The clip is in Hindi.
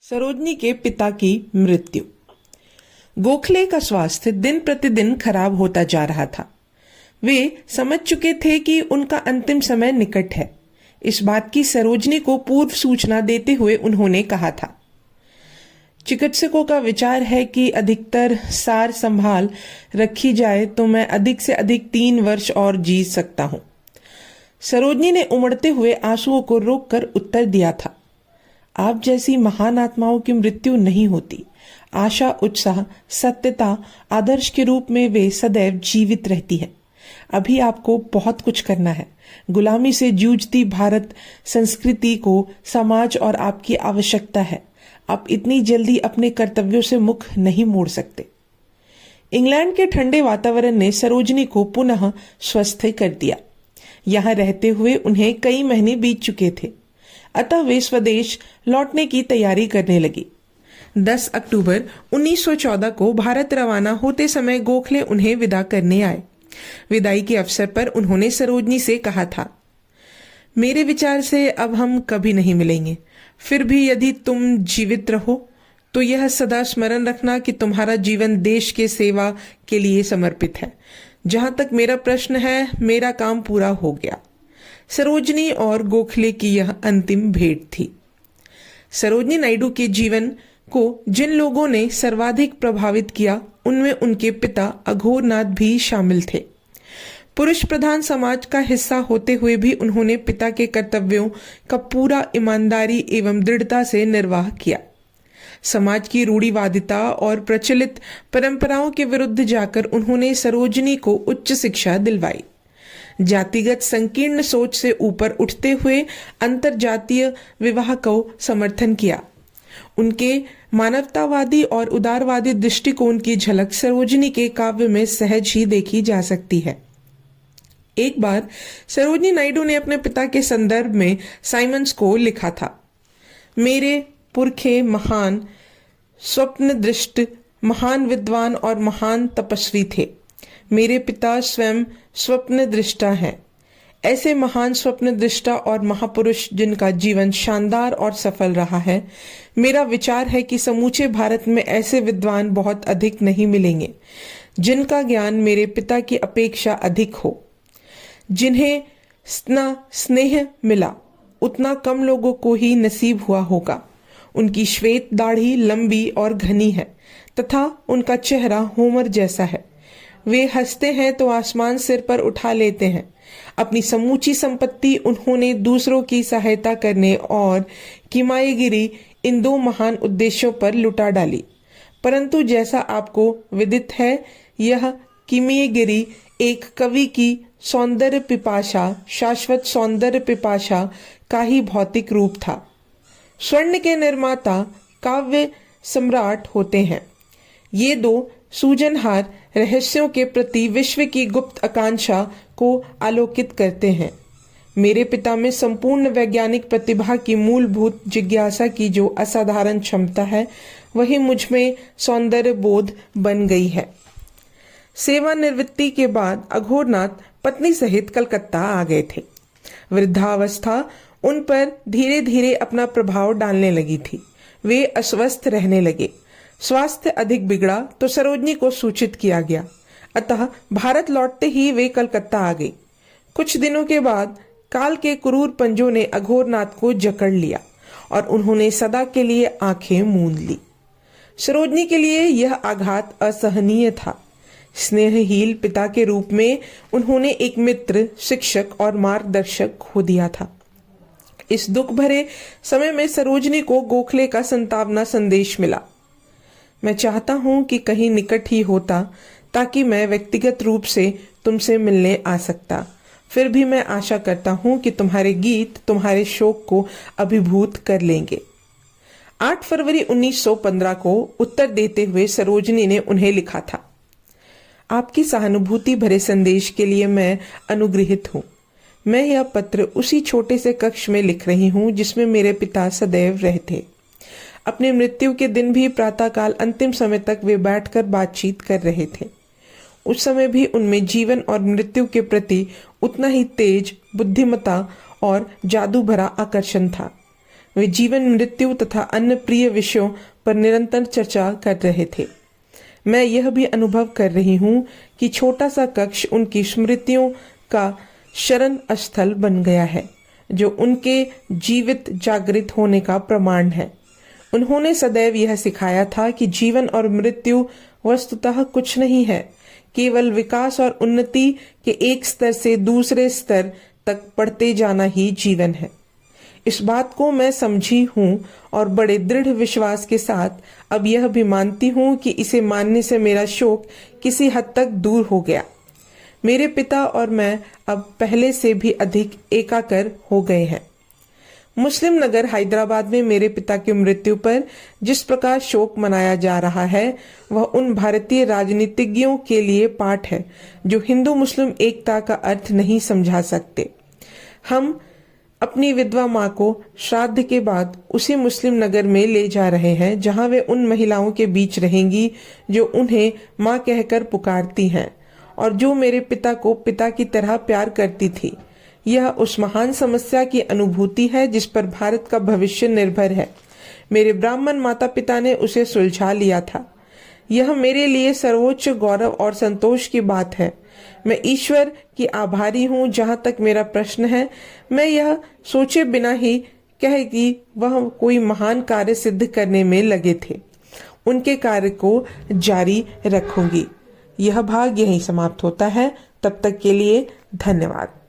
सरोजनी के पिता की मृत्यु। गोखले का स्वास्थ्य दिन प्रतिदिन खराब होता जा रहा था। वे समझ चुके थे कि उनका अंतिम समय निकट है। इस बात की सरोजनी को पूर्व सूचना देते हुए उन्होंने कहा था, चिकित्सकों का विचार है कि अधिकतर सार संभाल रखी जाए तो मैं अधिक से अधिक 3 वर्ष और जी सकता हूं। सरोजनी ने उमड़ते हुए आंसुओं को रोककर उत्तर दिया था, आप जैसी महान आत्माओं की मृत्यु नहीं होती। आशा, उत्साह, सत्यता, आदर्श के रूप में वे सदैव जीवित रहती है। अभी आपको बहुत कुछ करना है। गुलामी से जूझती भारत संस्कृति को समाज और आपकी आवश्यकता है। आप इतनी जल्दी अपने कर्तव्यों से मुख नहीं मोड़ सकते। इंग्लैंड के ठंडे वातावरण ने सरोजनी को पुनः स्वस्थ कर दिया। यहाँ रहते हुए उन्हें कई महीने बीत चुके थे, अतः वे स्वदेश लौटने की तैयारी करने लगी। 10 अक्टूबर 1914 को भारत रवाना होते समय गोखले उन्हें विदा करने आए। विदाई के अवसर पर उन्होंने सरोजनी से कहा था, मेरे विचार से अब हम कभी नहीं मिलेंगे। फिर भी यदि तुम जीवित रहो तो यह सदा स्मरण रखना कि तुम्हारा जीवन देश के सेवा के लिए समर्पित है। जहां तक मेरा प्रश्न है, मेरा काम पूरा हो गया। सरोजनी और गोखले की यह अंतिम भेंट थी। सरोजनी नायडू के जीवन को जिन लोगों ने सर्वाधिक प्रभावित किया, उनमें उनके पिता अघोरनाथ भी शामिल थे। पुरुष प्रधान समाज का हिस्सा होते हुए भी उन्होंने पिता के कर्तव्यों का पूरा ईमानदारी एवं दृढ़ता से निर्वाह किया। समाज की रूढ़िवादिता और प्रचलित परंपराओं के विरुद्ध जाकर उन्होंने सरोजनी को उच्च शिक्षा दिलवाई। जातिगत संकीर्ण सोच से ऊपर उठते हुए अंतरजातीय विवाह को समर्थन किया। उनके मानवतावादी और उदारवादी दृष्टिकोण की झलक सरोजनी के काव्य में सहज ही देखी जा सकती है। एक बार सरोजनी नायडू ने अपने पिता के संदर्भ में साइमंस को लिखा था, मेरे पुरखे महान स्वप्नदृष्ट, महान विद्वान और महान तपस्वी थे। मेरे पिता स्वयं स्वप्नदृष्टा हैं। ऐसे महान स्वप्नदृष्टा और महापुरुष जिनका जीवन शानदार और सफल रहा है, मेरा विचार है कि समूचे भारत में ऐसे विद्वान बहुत अधिक नहीं मिलेंगे जिनका ज्ञान मेरे पिता की अपेक्षा अधिक हो। जिन्हें जितना स्नेह मिला उतना कम लोगों को ही नसीब हुआ होगा। उनकी श्वेत दाढ़ी लंबी और घनी है तथा उनका चेहरा होमर जैसा है। वे हंसते हैं तो आसमान सिर पर उठा लेते हैं। अपनी समूची संपत्ति उन्होंने दूसरों की सहायता करने और किमाईगिरी इन 2 महान उद्देश्यों पर लुटा डाली। परंतु जैसा आपको विदित है, यह किमाईगिरी एक कवि की सौंदर्य पिपाशा, शाश्वत सौंदर्य पिपाशा का ही भौतिक रूप था। स्वर्ण के निर्माता काव्य सम्राट होते हैं। ये 2 सूजनहार रहस्यों के प्रति विश्व की गुप्त आकांक्षा को आलोकित करते हैं। मेरे पिता में संपूर्ण वैज्ञानिक प्रतिभा की मूलभूत जिज्ञासा की जो असाधारण क्षमता है, वही मुझ में सौंदर्य बोध बन गई है। सेवानिवृत्ति के बाद अघोरनाथ पत्नी सहित कलकत्ता आ गए थे। वृद्धावस्था उन पर धीरे धीरे अपना प्रभाव डालने लगी थी। वे अस्वस्थ रहने लगे। स्वास्थ्य अधिक बिगड़ा तो सरोजनी को सूचित किया गया, अतः भारत लौटते ही वे कलकत्ता आ गई। कुछ दिनों के बाद काल के क्रूर पंजों ने अघोरनाथ को जकड़ लिया और उन्होंने सदा के लिए आंखें मूंद ली। सरोजनी के लिए यह आघात असहनीय था। स्नेहहीन पिता के रूप में उन्होंने एक मित्र, शिक्षक और मार्गदर्शक खो दिया था। इस दुख भरे समय में सरोजनी को गोखले का संतावना संदेश मिला, मैं चाहता हूं कि कहीं निकट ही होता ताकि मैं व्यक्तिगत रूप से तुमसे मिलने आ सकता। फिर भी मैं आशा करता हूं कि तुम्हारे गीत तुम्हारे शोक को अभिभूत कर लेंगे। 8 फरवरी 1915 को उत्तर देते हुए सरोजनी ने उन्हें लिखा था, आपकी सहानुभूति भरे संदेश के लिए मैं अनुग्रहित हूँ। मैं यह पत्र उसी छोटे से कक्ष में लिख रही हूँ जिसमें मेरे पिता सदैव रहते। अपनी मृत्यु के दिन भी प्रातःकाल अंतिम समय तक वे बैठकर बातचीत कर रहे थे। उस समय भी उनमें जीवन और मृत्यु के प्रति उतना ही तेज, बुद्धिमत्ता और जादू भरा आकर्षण था। वे जीवन, मृत्यु तथा अन्य प्रिय विषयों पर निरंतर चर्चा कर रहे थे। मैं यह भी अनुभव कर रही हूँ कि छोटा सा कक्ष उनकी स्मृतियों का शरण स्थल बन गया है, जो उनके जीवित जागृत होने का प्रमाण है। उन्होंने सदैव यह सिखाया था कि जीवन और मृत्यु वस्तुतः कुछ नहीं है, केवल विकास और उन्नति के एक स्तर से दूसरे स्तर तक बढ़ते जाना ही जीवन है। इस बात को मैं समझी हूँ और बड़े दृढ़ विश्वास के साथ अब यह भी मानती हूँ कि इसे मानने से मेरा शोक किसी हद तक दूर हो गया। मेरे पिता और मैं अब पहले से भी अधिक एकाकर हो गए हैं। मुस्लिम नगर हैदराबाद में मेरे पिता की मृत्यु पर जिस प्रकार शोक मनाया जा रहा है, वह उन भारतीय राजनीतिज्ञों के लिए पाठ है जो हिंदू मुस्लिम एकता का अर्थ नहीं समझा सकते। हम अपनी विधवा माँ को श्राद्ध के बाद उसी मुस्लिम नगर में ले जा रहे हैं जहाँ वे उन महिलाओं के बीच रहेंगी जो उन्हें माँ कहकर पुकारती हैं और जो मेरे पिता को पिता की तरह प्यार करती थी। यह उस महान समस्या की अनुभूति है जिस पर भारत का भविष्य निर्भर है। मेरे ब्राह्मण माता पिता ने उसे सुलझा लिया था। यह मेरे लिए सर्वोच्च गौरव और संतोष की बात है। मैं ईश्वर की आभारी हूँ। जहाँ तक मेरा प्रश्न है, मैं यह सोचे बिना ही कह कि वह कोई महान कार्य सिद्ध करने में लगे थे, उनके कार्य को जारी रखूंगी। यह भाग यहीं समाप्त होता है। तब तक के लिए धन्यवाद।